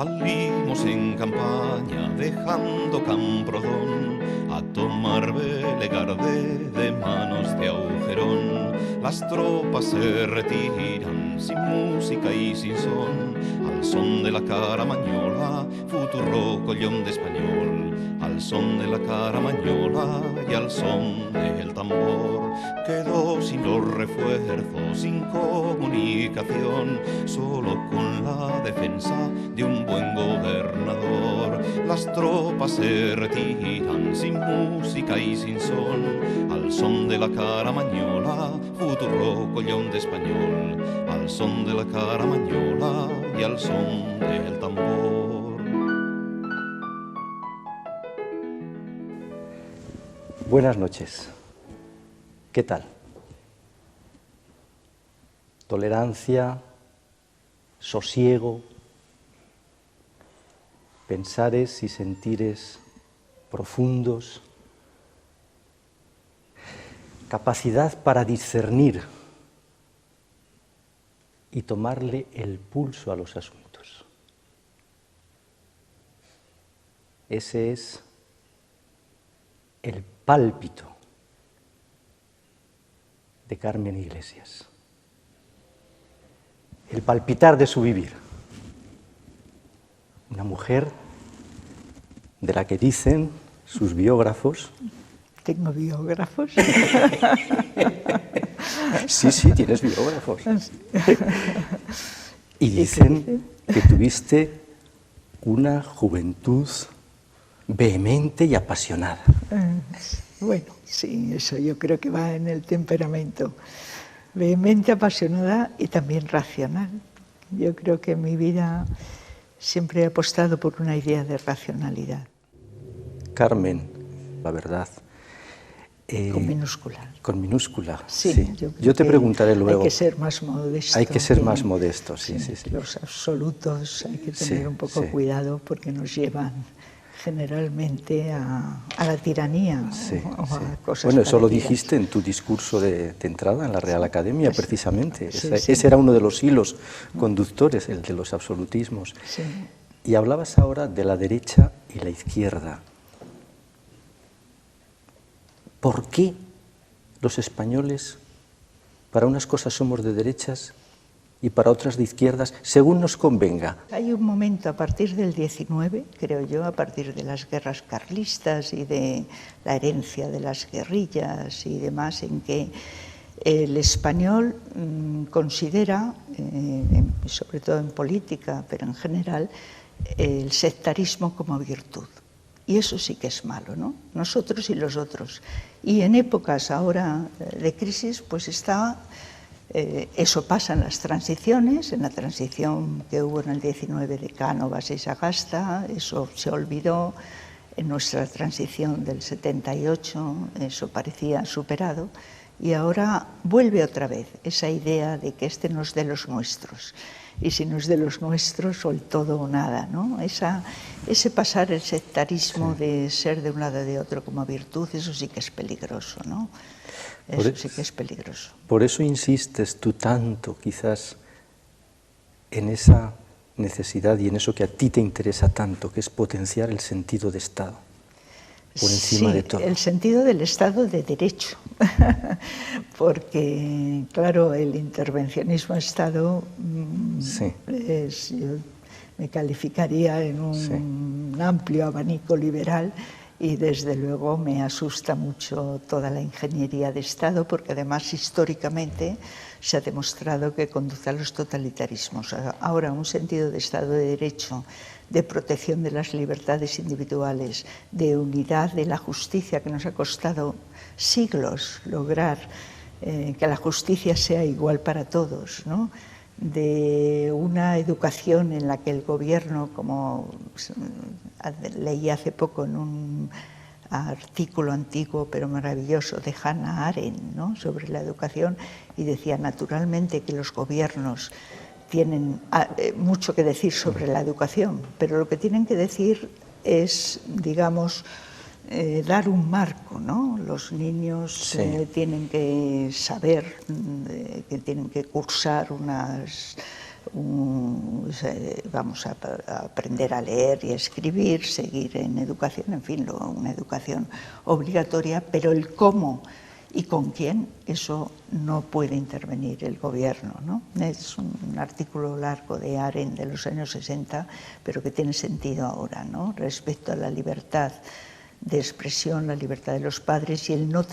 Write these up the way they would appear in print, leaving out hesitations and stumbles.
Salimos en campaña dejando Camprodón a tomar Belegarde de manos de Augerón. Las tropas se retiran sin música y sin son, al son de la Caramañola, futuro collón de español. Al son de la Caramañola y al son del tambor, quedó sin los refuerzos, sin comunicación, solo con la defensa de un buen gobernador. Las tropas se retiran sin música y sin son, al son de la Caramañola, futuro collón de español. Al son de la Caramañola y al son del tambor. Buenas noches. ¿Qué tal? Tolerancia, sosiego, pensares y sentires profundos, capacidad para discernir y tomarle el pulso a los asuntos. Ese es el pálpito de Carmen Iglesias, el palpitar de su vivir. Una mujer de la que dicen sus biógrafos... ¿Tengo biógrafos? Sí, tienes biógrafos. Y dicen que tuviste una juventud vehemente y apasionada. Bueno, sí, eso yo creo que va en el temperamento. Vehemente, apasionada y también racional. Yo creo que en mi vida siempre he apostado por una idea de racionalidad. Carmen, la verdad. Con minúscula. Con minúscula, sí. Sí. Yo te preguntaré luego. Hay que ser más modesto. Hay que ser más modesto, sí. Los absolutos hay que tener un poco cuidado porque nos llevan generalmente a la tiranía o a cosas Bueno, eso lo parecidas. dijiste en tu discurso de entrada en la Real Academia, precisamente. Ese era uno de los hilos conductores, el de los absolutismos. Sí. Y hablabas ahora de la derecha y la izquierda. ¿Por qué los españoles, para unas cosas somos de derechas y para otras de izquierdas, según nos convenga? Hay un momento a partir del 19, creo yo, a partir de las guerras carlistas y de la herencia de las guerrillas y demás, en que el español considera, sobre todo en política, pero en general, el sectarismo como virtud. Y eso sí que es malo, ¿no? Nosotros y los otros. Y en épocas ahora de crisis, pues eso pasa en las transiciones, en la transición que hubo en el 19 de Cánovas y Sagasta, eso se olvidó. En nuestra transición del 78, eso parecía superado. Y ahora vuelve otra vez esa idea de que este no es de los nuestros. Y si no es de los nuestros, o el todo o nada, ¿no? Ese pasar el sectarismo de ser de un lado o de otro como virtud, eso sí que es peligroso, ¿no? Eso sí que es peligroso. Por eso insistes tú tanto, quizás, en esa necesidad y en eso que a ti te interesa tanto, que es potenciar el sentido de Estado, por encima de todo. El sentido del Estado de Derecho, porque, claro, el intervencionismo Estado yo me calificaría en un amplio abanico liberal y desde luego me asusta mucho toda la ingeniería de Estado porque además históricamente se ha demostrado que conduce a los totalitarismos. Ahora un sentido de Estado de Derecho, de protección de las libertades individuales, de unidad de la justicia que nos ha costado siglos lograr que la justicia sea igual para todos, ¿no? De una educación en la que el gobierno, como leí hace poco en un artículo antiguo pero maravilloso de Hannah Arendt, ¿no? Sobre la educación, y decía naturalmente que los gobiernos tienen mucho que decir sobre la educación, pero lo que tienen que decir es, digamos, dar un marco, ¿no? Los niños tienen que saber, que tienen que cursar unas vamos a aprender a leer y a escribir, seguir en educación, en fin, una educación obligatoria, pero el cómo y con quién, eso no puede intervenir el gobierno, ¿no? Es un artículo largo de Arendt de los años 60, pero que tiene sentido ahora, ¿no? Respecto a la libertad de expresión, la libertad de los padres y el no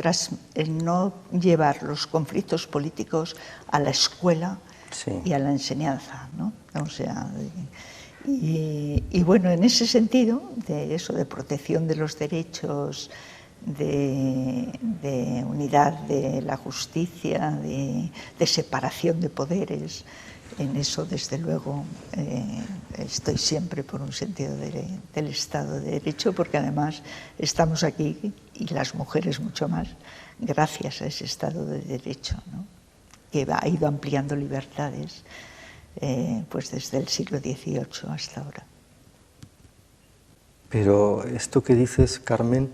llevar los conflictos políticos a la escuela y a la enseñanza, ¿no? O sea, y bueno, en ese sentido, de eso, de protección de los derechos, de unidad de la justicia, de separación de poderes, en eso desde luego estoy siempre por un sentido del Estado de Derecho, porque además estamos aquí, y las mujeres mucho más, gracias a ese Estado de Derecho, ¿no? Que ha ido ampliando libertades pues desde el siglo XVIII hasta ahora. Pero esto que dices, Carmen,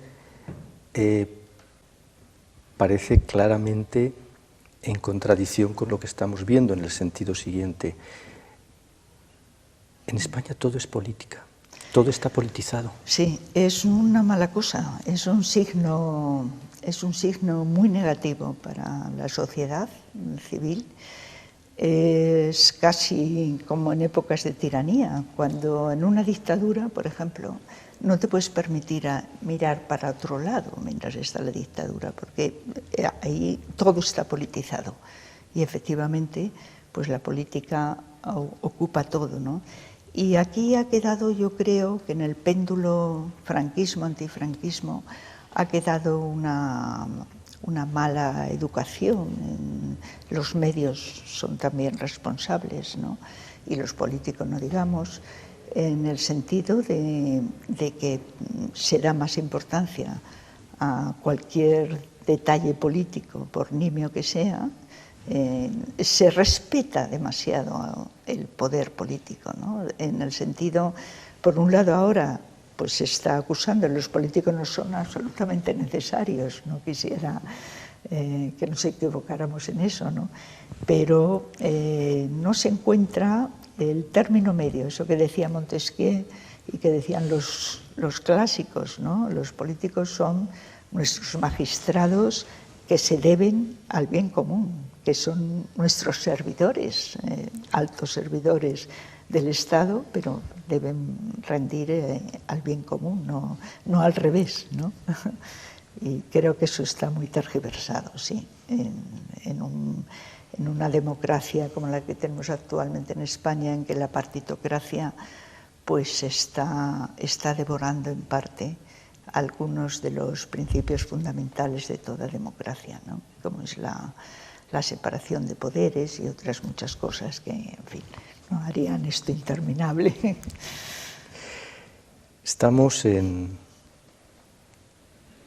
parece claramente en contradicción con lo que estamos viendo, en el sentido siguiente. En España todo es política, todo está politizado. Sí, es una mala cosa, es un signo muy negativo para la sociedad civil. Es casi como en épocas de tiranía, cuando en una dictadura, por ejemplo, no te puedes permitir mirar para otro lado mientras está la dictadura, porque ahí todo está politizado. Y efectivamente, pues la política ocupa todo, ¿no? Y aquí ha quedado, yo creo, que en el péndulo franquismo-antifranquismo ha quedado una mala educación. Los medios son también responsables, ¿no? Y los políticos, no digamos, en el sentido de que se da más importancia a cualquier detalle político, por nimio que sea. Se respeta demasiado el poder político, ¿no? En el sentido, por un lado ahora, pues se está acusando, los políticos no son absolutamente necesarios, no quisiera que nos equivocáramos en eso, ¿no? Pero no se encuentra el término medio, eso que decía Montesquieu y que decían los clásicos, ¿no? Los políticos son nuestros magistrados que se deben al bien común, que son nuestros servidores, altos servidores del Estado, pero deben rendir al bien común, no al revés, ¿no? Y creo que eso está muy tergiversado, sí, en una democracia como la que tenemos actualmente en España, en que la partitocracia pues está devorando en parte algunos de los principios fundamentales de toda democracia, ¿no? Como es la separación de poderes y otras muchas cosas que, en fin, no harían esto interminable. Estamos en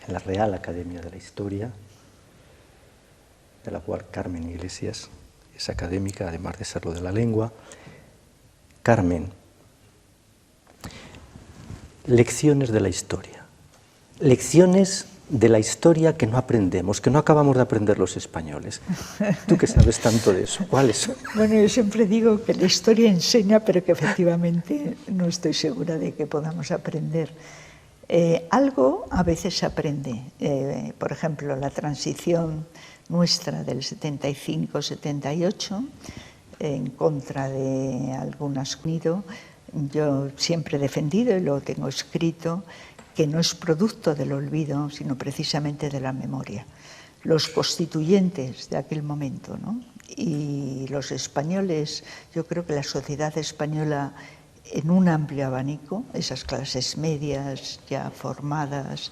la Real Academia de la Historia, de la cual Carmen Iglesias es académica, además de serlo de la lengua. Carmen, lecciones de la historia. Lecciones de la historia que no aprendemos, que no acabamos de aprender los españoles. Tú que sabes tanto de eso, ¿cuáles son? Bueno, yo siempre digo que la historia enseña, pero que efectivamente no estoy segura de que podamos aprender. Algo a veces se aprende. Por ejemplo, la transición nuestra del 75-78 en contra de algunas unido. Yo siempre he defendido, y lo tengo escrito, que no es producto del olvido, sino precisamente de la memoria. Los constituyentes de aquel momento, ¿no? Y los españoles, yo creo que la sociedad española, en un amplio abanico, esas clases medias ya formadas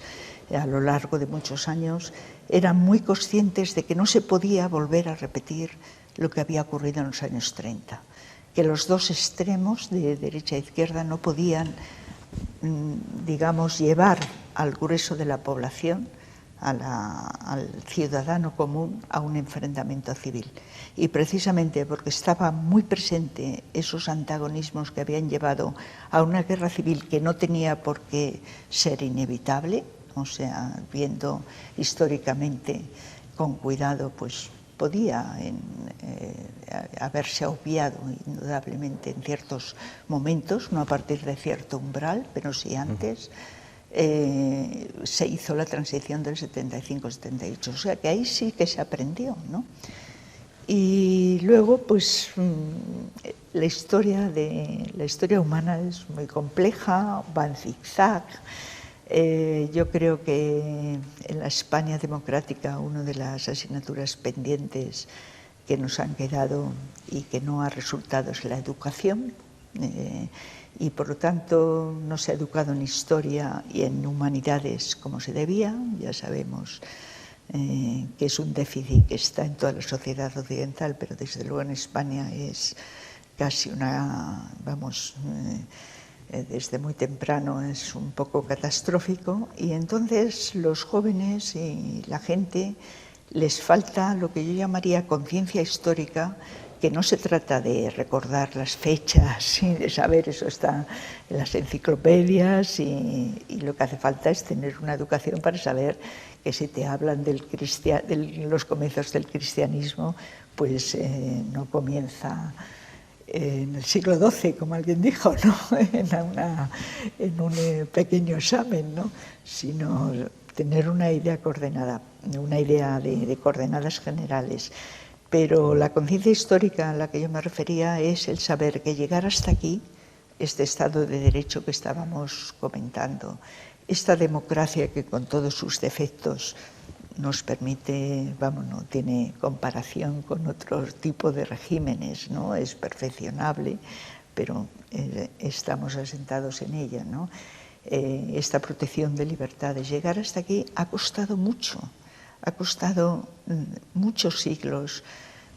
a lo largo de muchos años, eran muy conscientes de que no se podía volver a repetir lo que había ocurrido en los años 30, que los dos extremos de derecha e izquierda no podían, digamos, llevar al grueso de la población, al ciudadano común, a un enfrentamiento civil. Y precisamente porque estaba muy presente esos antagonismos que habían llevado a una guerra civil que no tenía por qué ser inevitable, o sea, viendo históricamente con cuidado, pues podía haberse obviado indudablemente en ciertos momentos, no a partir de cierto umbral, pero sí antes, se hizo la transición del 75-78. O sea que ahí sí que se aprendió, ¿no? Y luego, pues, la historia humana es muy compleja, va en zigzag. Yo creo que en la España democrática una de las asignaturas pendientes que nos han quedado y que no ha resultado es la educación, y por lo tanto no se ha educado en historia y en humanidades como se debía. Ya sabemos que es un déficit que está en toda la sociedad occidental, pero desde luego en España es casi una, vamos, desde muy temprano es un poco catastrófico, y entonces los jóvenes y la gente les falta lo que yo llamaría conciencia histórica, que no se trata de recordar las fechas y de saber, eso está en las enciclopedias, y lo que hace falta es tener una educación para saber que si te hablan de los comienzos del cristianismo, pues no comienza en el siglo XII, como alguien dijo, ¿no? en un pequeño examen, ¿no? Sino tener una idea coordenada, una idea de coordenadas generales. Pero la conciencia histórica a la que yo me refería es el saber que llegar hasta aquí, este Estado de Derecho que estábamos comentando, esta democracia que con todos sus defectos nos permite, vamos, no tiene comparación con otro tipo de regímenes, ¿no? Es perfeccionable, pero estamos asentados en ella, ¿no? Esta protección de libertades, llegar hasta aquí ha costado mucho. Ha costado muchos siglos,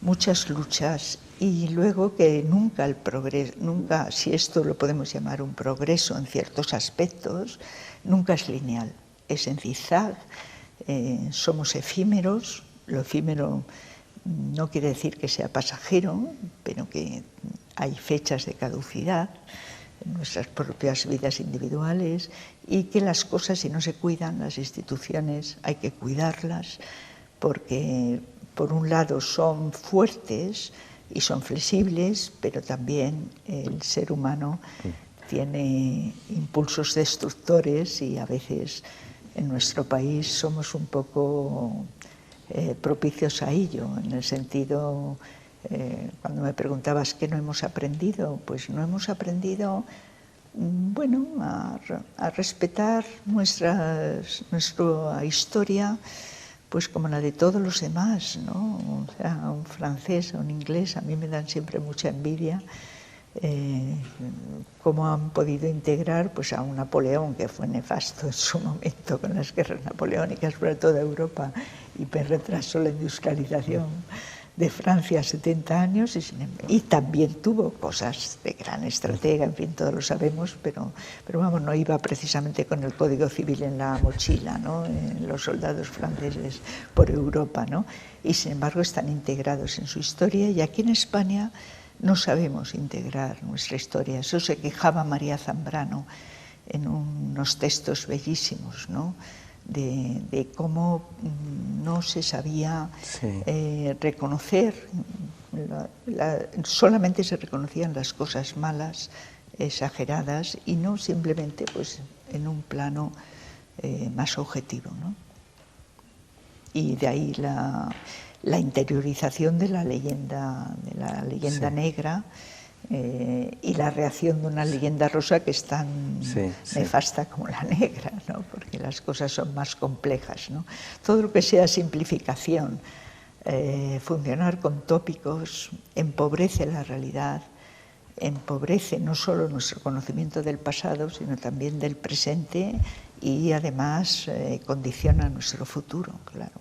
muchas luchas, y luego que nunca el progreso, nunca, si esto lo podemos llamar un progreso en ciertos aspectos, nunca es lineal, es en zigzag, somos efímeros. Lo efímero no quiere decir que sea pasajero, pero que hay fechas de caducidad en nuestras propias vidas individuales, y que las cosas, si no se cuidan, las instituciones hay que cuidarlas, porque por un lado son fuertes y son flexibles, pero también el ser humano tiene impulsos destructores, y a veces en nuestro país somos un poco propicios a ello, en el sentido... cuando me preguntabas qué no hemos aprendido, pues no hemos aprendido, bueno, a respetar nuestra historia, pues como la de todos los demás, ¿no? O sea, un francés o un inglés a mí me dan siempre mucha envidia, cómo han podido integrar pues a un Napoleón, que fue nefasto en su momento con las guerras napoleónicas por toda Europa y retrasó la industrialización de Francia 70 años, y también tuvo cosas de gran estratega, en fin, todos lo sabemos, pero vamos, no iba precisamente con el Código Civil en la mochila, ¿no? Los soldados franceses por Europa, ¿no? Y sin embargo están integrados en su historia, y aquí en España no sabemos integrar nuestra historia. Eso se quejaba María Zambrano en unos textos bellísimos, ¿no? De cómo no se sabía reconocer, solamente se reconocían las cosas malas, exageradas, y no simplemente pues en un plano más objetivo, ¿no? Y de ahí la interiorización de la leyenda negra, y la reacción de una leyenda rosa que es tan nefasta como la negra, ¿no? Porque las cosas son más complejas, ¿no? Todo lo que sea simplificación, funcionar con tópicos, empobrece la realidad, empobrece no solo nuestro conocimiento del pasado, sino también del presente, y además condiciona nuestro futuro, claro.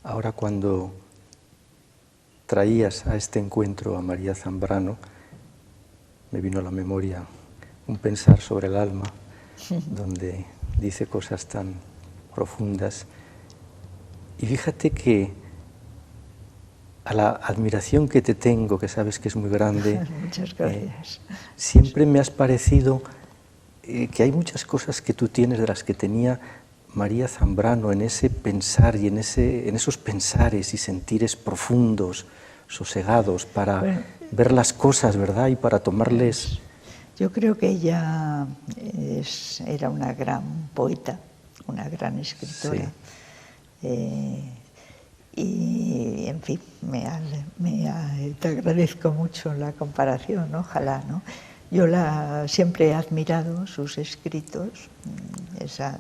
Ahora, cuando traías a este encuentro a María Zambrano, me vino a la memoria un pensar sobre el alma, donde dice cosas tan profundas. Y fíjate que a la admiración que te tengo, que sabes que es muy grande, muchas gracias. Siempre me has parecido que hay muchas cosas que tú tienes de las que tenía María Zambrano en ese pensar y en esos pensares y sentires profundos, sosegados, para ver las cosas, ¿verdad? Y para tomarles... Yo creo que ella era una gran poeta, una gran escritora. Sí. Y, en fin, te agradezco mucho la comparación, ojalá, ¿no? Yo siempre he admirado sus escritos,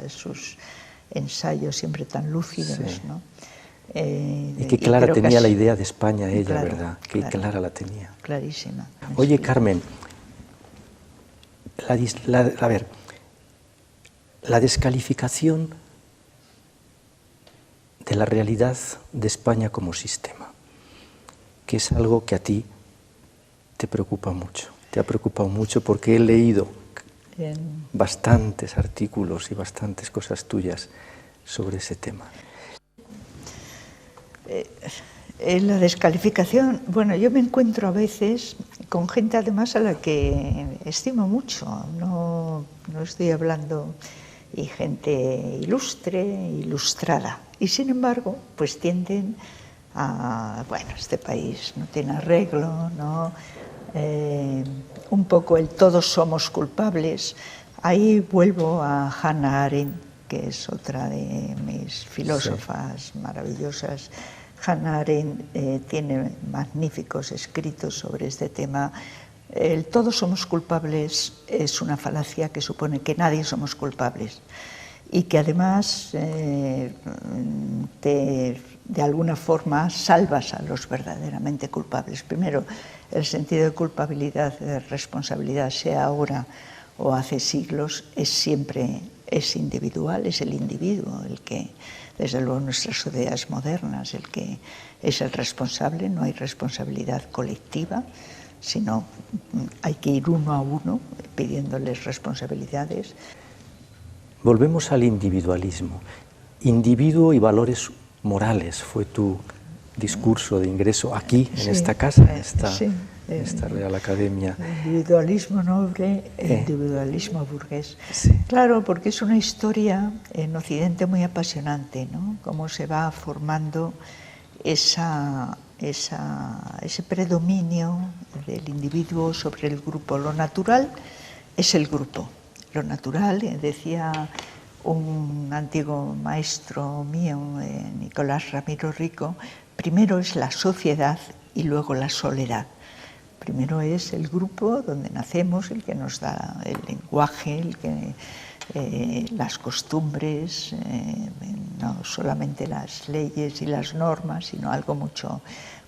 sus ensayos siempre tan lúcidos, sí. ¿No? Y qué clara tenía la idea de España ella, claro, ¿verdad? Qué clara la tenía. Clarísima. Oye, Carmen, a ver, la descalificación de la realidad de España como sistema, que es algo que a ti te preocupa mucho. Te ha preocupado mucho porque he leído bastantes artículos y bastantes cosas tuyas sobre ese tema. La descalificación, bueno, yo me encuentro a veces con gente además a la que estimo mucho, no estoy hablando, y gente ilustre, ilustrada, y sin embargo, pues tienden a, bueno, este país no tiene arreglo, ¿no? Un poco el todos somos culpables. Ahí vuelvo a Hannah Arendt, que es otra de mis filósofas maravillosas. Hannah Arendt tiene magníficos escritos sobre este tema. El todos somos culpables es una falacia que supone que nadie somos culpables y que además de alguna forma salvas a los verdaderamente culpables. Primero, el sentido de culpabilidad, de responsabilidad, sea ahora o hace siglos, es individual, es el individuo el que, desde luego nuestras sociedades modernas, el que es el responsable. No hay responsabilidad colectiva, sino hay que ir uno a uno pidiéndoles responsabilidades. Volvemos al individualismo. Individuo y valores morales fue tu discurso de ingreso aquí, en esta casa, en esta Real Academia. Individualismo noble, individualismo burgués. Sí. Claro, porque es una historia en Occidente muy apasionante, ¿no? Cómo se va formando ese predominio del individuo sobre el grupo. Lo natural es el grupo. Lo natural, decía un antiguo maestro mío, Nicolás Ramiro Rico, primero es la sociedad y luego la soledad. Primero es el grupo donde nacemos, el que nos da el lenguaje, las costumbres, no solamente las leyes y las normas, sino algo mucho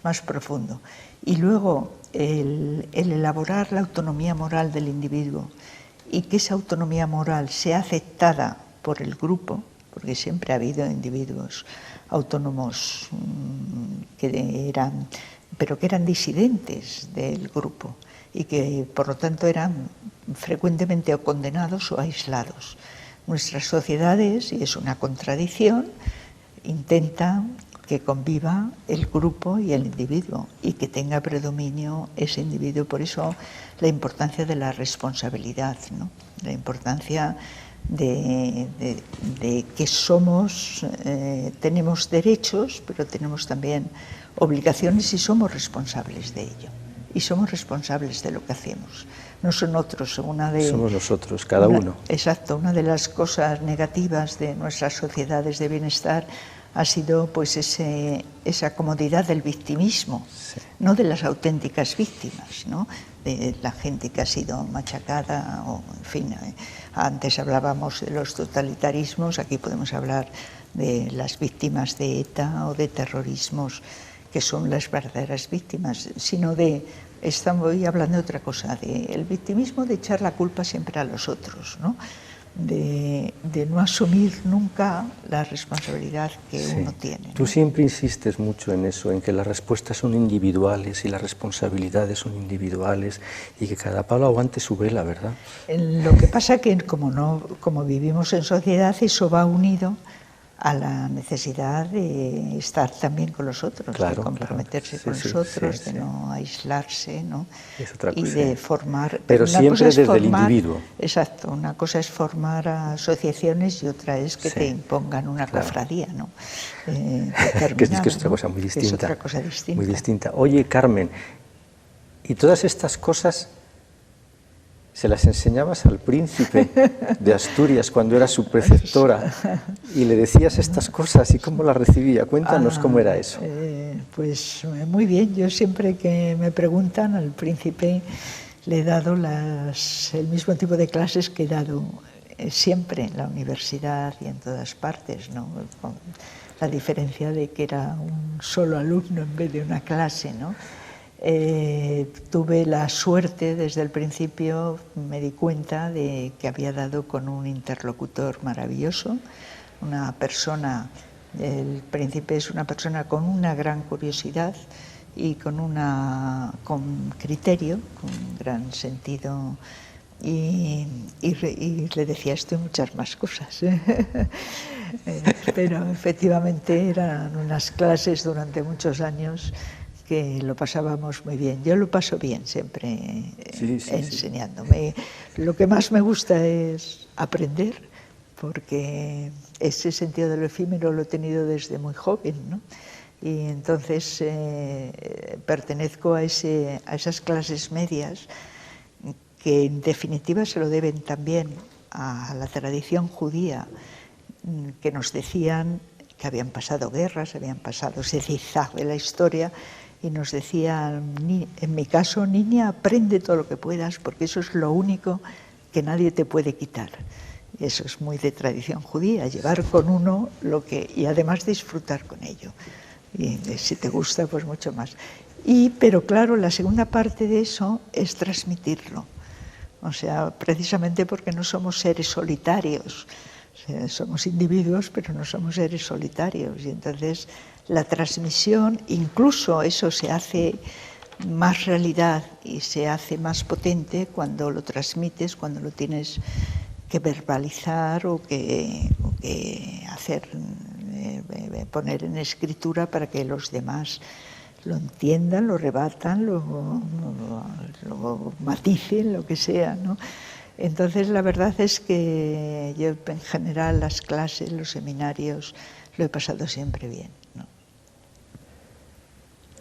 más profundo. Y luego el elaborar la autonomía moral del individuo y que esa autonomía moral sea aceptada por el grupo, porque siempre ha habido individuos autónomos pero que eran disidentes del grupo y que por lo tanto eran frecuentemente o condenados o aislados. Nuestras sociedades, y es una contradicción, intentan que conviva el grupo y el individuo y que tenga predominio ese individuo. Por eso la importancia de la responsabilidad, ¿no? La importancia de que tenemos derechos, pero tenemos también obligaciones y somos responsables de ello. Y somos responsables de lo que hacemos. No son otros. Somos nosotros, cada uno. Exacto. Una de las cosas negativas de nuestras sociedades de bienestar ha sido pues esa comodidad del victimismo, sí. No de las auténticas víctimas, ¿no? De la gente que ha sido machacada, o en fin, antes hablábamos de los totalitarismos, aquí podemos hablar de las víctimas de ETA o de terrorismos, que son las verdaderas víctimas, sino estoy hablando de otra cosa, del victimismo de echar la culpa siempre a los otros, ¿no? De no asumir nunca la responsabilidad que uno tiene, ¿no? Tú siempre insistes mucho en eso, en que las respuestas son individuales y las responsabilidades son individuales y que cada palo aguante su vela, ¿verdad? Lo que pasa que como vivimos en sociedad, eso va unido a la necesidad de estar también con los otros, claro, de comprometerse claro. con los otros, de no aislarse, ¿no? Es otra cosa. Y de formar... Pero una siempre cosa es desde el formar, individuo. Exacto, una cosa es formar asociaciones y otra es que te impongan una cofradía, ¿no? Que es otra cosa muy distinta. Es otra cosa distinta. Muy distinta. Oye, Carmen, ¿y todas estas cosas se las enseñabas al príncipe de Asturias cuando era su preceptora y le decías estas cosas y cómo las recibía? Cuéntanos cómo era eso. Pues muy bien, yo siempre que me preguntan al príncipe le he dado el mismo tipo de clases que he dado siempre en la universidad y en todas partes, ¿no? Con la diferencia de que era un solo alumno en vez de una clase, ¿no? Tuve la suerte desde el principio, me di cuenta de que había dado con un interlocutor maravilloso, una persona, el príncipe es una persona con una gran curiosidad y con criterio, con gran sentido, y le decía esto y muchas más cosas. Pero efectivamente eran unas clases durante muchos años que lo pasábamos muy bien. Yo lo paso bien siempre enseñándome. Lo que más me gusta es aprender, porque ese sentido de lo efímero lo he tenido desde muy joven, ¿no? Y entonces pertenezco a esas clases medias que en definitiva se lo deben también a la tradición judía, que nos decían que habían pasado guerras, habían pasado ese zigzag de la historia, y nos decían, en mi caso, niña, aprende todo lo que puedas, porque eso es lo único que nadie te puede quitar. Y eso es muy de tradición judía, llevar con uno y además disfrutar con ello. Y si te gusta, pues mucho más. Pero claro, la segunda parte de eso es transmitirlo. O sea, precisamente porque no somos seres solitarios. O sea, somos individuos, pero no somos seres solitarios. Y entonces la transmisión, incluso eso se hace más realidad y se hace más potente cuando lo transmites, cuando lo tienes que verbalizar o que hacer, poner en escritura para que los demás lo entiendan, lo rebatan, lo maticen, lo que sea, ¿no? Entonces la verdad es que yo en general las clases, los seminarios, lo he pasado siempre bien, ¿no?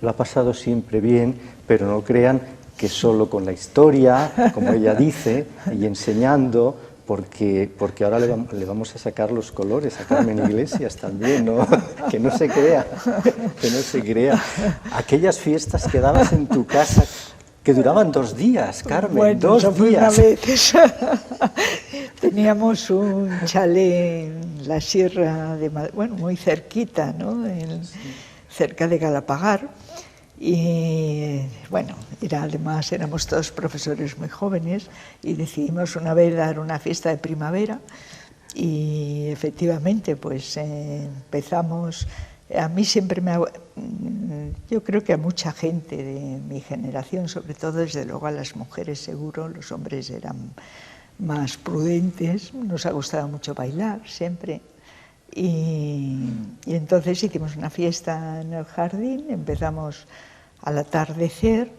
Lo ha pasado siempre bien, pero no crean que solo con la historia, como ella dice, y enseñando, porque ahora le vamos a sacar los colores a Carmen Iglesias también, ¿no? Que no se crea, que no se crea. Aquellas fiestas que dabas en tu casa, que duraban 2 días, Carmen, bueno, 2 días. Una vez. Teníamos un chalet en la Sierra de Madrid, bueno, muy cerquita, ¿no? Cerca de Galapagar. Y bueno, además éramos todos profesores muy jóvenes y decidimos una vez dar una fiesta de primavera y efectivamente pues empezamos. A mí siempre yo creo que a mucha gente de mi generación, sobre todo desde luego a las mujeres seguro, los hombres eran más prudentes, nos ha gustado mucho bailar siempre. Y entonces hicimos una fiesta en el jardín, empezamos al atardecer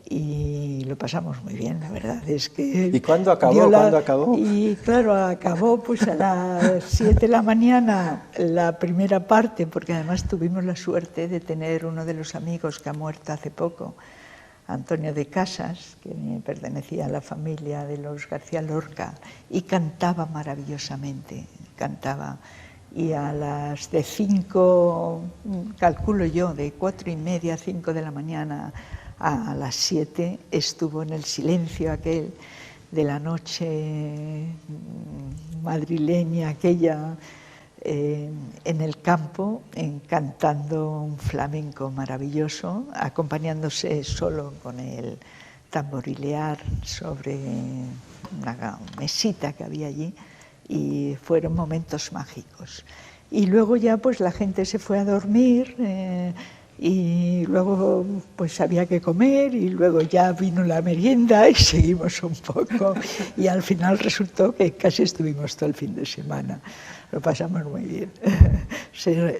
y lo pasamos muy bien, la verdad es que... ¿Y cuándo acabó? ¿Cuándo acabó? Y claro, acabó pues a las 7 de la mañana la primera parte, porque además tuvimos la suerte de tener uno de los amigos que ha muerto hace poco, Antonio de Casas, que pertenecía a la familia de los García Lorca, y cantaba maravillosamente, cantaba... Y a las de 5, calculo yo, de 4:30 a 5 de la mañana a las 7, estuvo en el silencio aquel de la noche madrileña, aquella en el campo, cantando un flamenco maravilloso, acompañándose solo con el tamborilear sobre una mesita que había allí. Y fueron momentos mágicos. Y luego ya pues la gente se fue a dormir y luego pues había que comer y luego ya vino la merienda y seguimos un poco y al final resultó que casi estuvimos todo el fin de semana. Lo pasamos muy bien.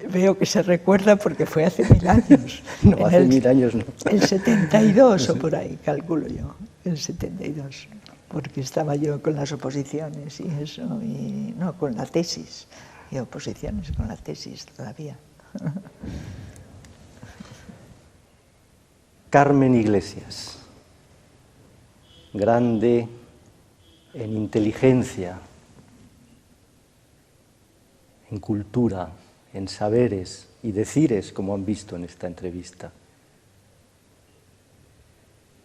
Veo que se recuerda porque fue hace 1000 años. No, hace 1000 años no. El 72 o por ahí, calculo yo, el 72, porque estaba yo con las oposiciones y eso, y no, con la tesis, y oposiciones con la tesis todavía. Carmen Iglesias, grande en inteligencia, en cultura, en saberes y decires, como han visto en esta entrevista,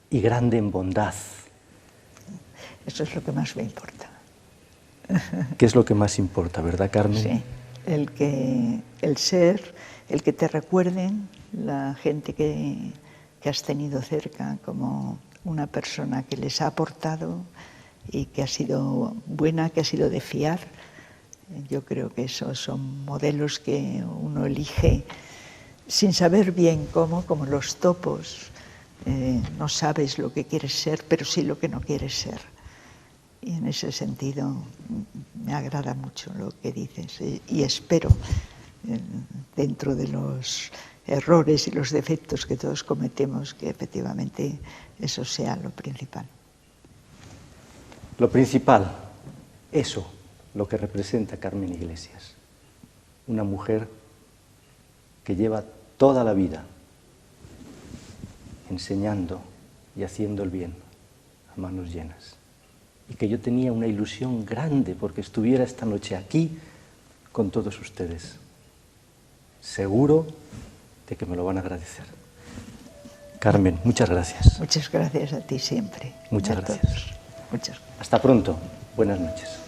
y grande en bondad. Eso es lo que más me importa. ¿Qué es lo que más importa, verdad, Carmen? Sí, el ser, el que te recuerden la gente que has tenido cerca como una persona que les ha aportado y que ha sido buena, que ha sido de fiar. Yo creo que esos son modelos que uno elige sin saber bien cómo, como los topos. No sabes lo que quieres ser, pero sí lo que no quieres ser. Y en ese sentido me agrada mucho lo que dices y espero, dentro de los errores y los defectos que todos cometemos, que efectivamente eso sea lo principal. Lo principal, eso, lo que representa Carmen Iglesias. Una mujer que lleva toda la vida enseñando y haciendo el bien a manos llenas. Y que yo tenía una ilusión grande porque estuviera esta noche aquí con todos ustedes. Seguro de que me lo van a agradecer. Carmen, muchas gracias. Muchas gracias a ti siempre. Muchas gracias. Muchas gracias. Hasta pronto. Buenas noches.